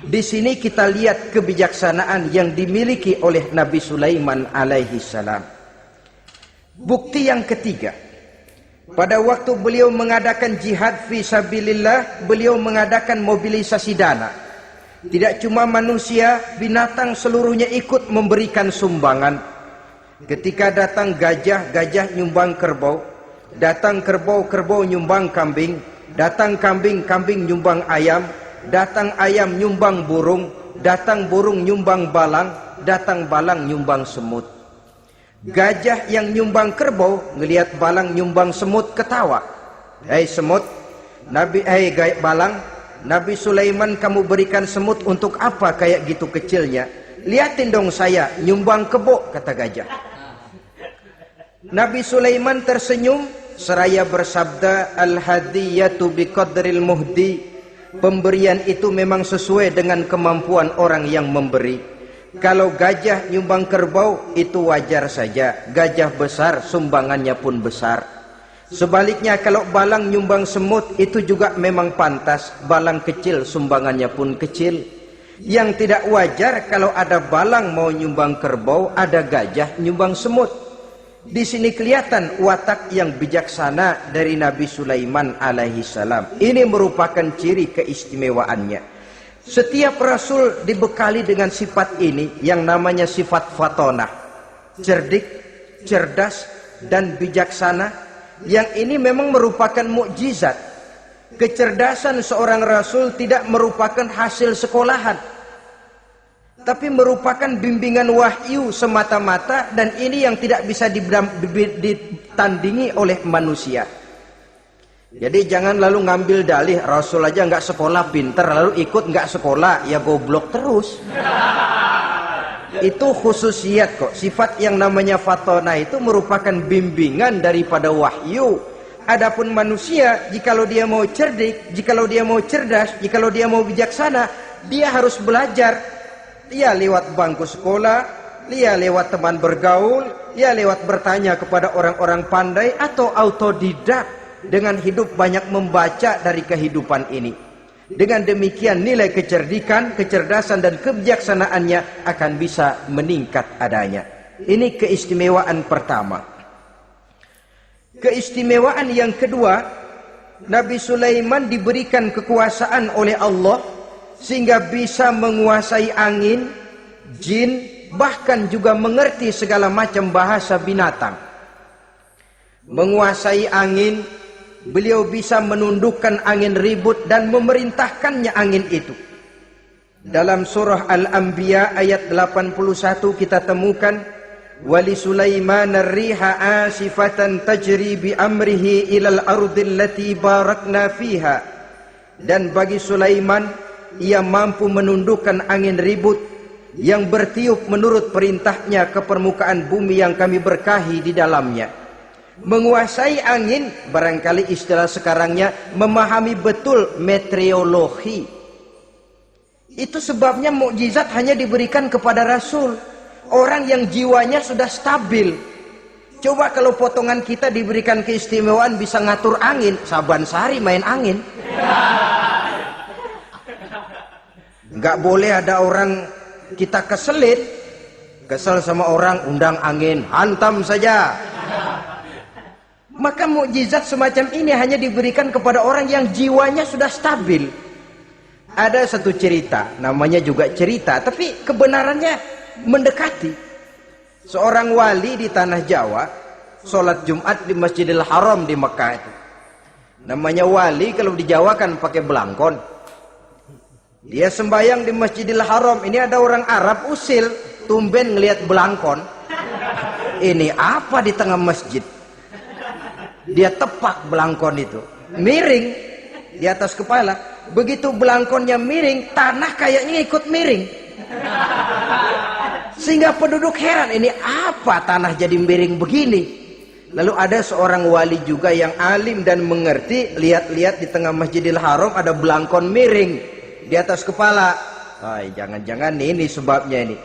Di sini kita lihat kebijaksanaan yang dimiliki oleh Nabi Sulaiman alaihi salam. Bukti yang ketiga, pada waktu beliau mengadakan jihad fi sabilillah, beliau mengadakan mobilisasi dana. Tidak cuma manusia, binatang seluruhnya ikut memberikan sumbangan. Ketika datang gajah, gajah nyumbang kerbau. Datang kerbau, kerbau nyumbang kambing. Datang kambing, kambing nyumbang ayam. Datang ayam nyumbang burung. Datang burung nyumbang balang. Datang balang nyumbang semut. Gajah yang nyumbang kerbau ngelihat balang nyumbang semut ketawa. Hei semut, balang, Nabi Sulaiman kamu berikan semut untuk apa kayak gitu kecilnya? Liatin dong saya nyumbang kebo, kata gajah. Nabi Sulaiman tersenyum seraya bersabda, al-hadiyatu biqadril muhdi. Pemberian itu memang sesuai dengan kemampuan orang yang memberi. Kalau gajah nyumbang kerbau itu wajar saja. Gajah besar sumbangannya pun besar. Sebaliknya kalau balang nyumbang semut itu juga memang pantas. Balang kecil sumbangannya pun kecil. Yang tidak wajar kalau ada balang mau nyumbang kerbau, ada gajah nyumbang semut. Di sini kelihatan watak yang bijaksana dari Nabi Sulaiman alaihi salam. Ini merupakan ciri keistimewaannya. Setiap rasul dibekali dengan sifat ini yang namanya sifat fatonah. Cerdik, cerdas, dan bijaksana. Yang ini memang merupakan mukjizat. Kecerdasan seorang rasul tidak merupakan hasil sekolahan, tapi merupakan bimbingan wahyu semata-mata, dan ini yang tidak bisa ditandingi oleh manusia. Jadi jangan lalu ngambil dalih Rasul aja nggak sekolah pinter lalu ikut nggak sekolah, ya goblok terus. Itu khususiat kok. Sifat yang namanya fatona itu merupakan bimbingan daripada wahyu. Adapun manusia, jikalau dia mau cerdik, jikalau dia mau cerdas, jikalau dia mau bijaksana, dia harus belajar. Dia lewat bangku sekolah, dia lewat teman bergaul, dia lewat bertanya kepada orang-orang pandai, atau autodidak. Dengan hidup banyak membaca dari kehidupan ini. Dengan demikian nilai kecerdikan, kecerdasan dan kebijaksanaannya akan bisa meningkat adanya. Ini keistimewaan pertama. Keistimewaan yang kedua, Nabi Sulaiman diberikan kekuasaan oleh Allah sehingga bisa menguasai angin, jin, bahkan juga mengerti segala macam bahasa binatang. Menguasai angin, beliau bisa menundukkan angin ribut dan memerintahkannya angin itu. Dalam surah Al-Anbiya ayat 81 kita temukan, wali Sulaiman ar-riha asifatan tajri bi amrihi ilal ardil lati barakna fiha. Dan bagi Sulaiman, ia mampu menundukkan angin ribut yang bertiup menurut perintahnya ke permukaan bumi yang kami berkahi di dalamnya. Menguasai angin, barangkali istilah sekarangnya memahami betul meteorologi. Itu sebabnya mukjizat hanya diberikan kepada Rasul, orang yang jiwanya sudah stabil. Coba kalau potongan kita diberikan keistimewaan bisa ngatur angin, Saban Sari main angin. Nggak boleh ada orang kita kesel sama orang, undang angin, hantam saja. Maka mukjizat semacam ini hanya diberikan kepada orang yang jiwanya sudah stabil. Ada satu cerita, namanya juga cerita, tapi kebenarannya mendekati. Seorang wali di tanah Jawa, sholat Jumat di Masjidil Haram di Mekah itu. Namanya wali kalau di Jawa kan pakai belangkon. Dia sembahyang di Masjidil Haram, ini ada orang Arab usil, tumben ngelihat belangkon. Ini apa di tengah masjid? Dia tepak belangkon itu, miring di atas kepala. Begitu belangkonnya miring, tanah kayaknya ikut miring. Sehingga penduduk heran, ini apa tanah jadi miring begini? Lalu ada seorang wali juga yang alim dan mengerti, lihat-lihat di tengah Masjidil Haram ada belangkon miring di atas kepala. Jangan-jangan ini sebabnya ini.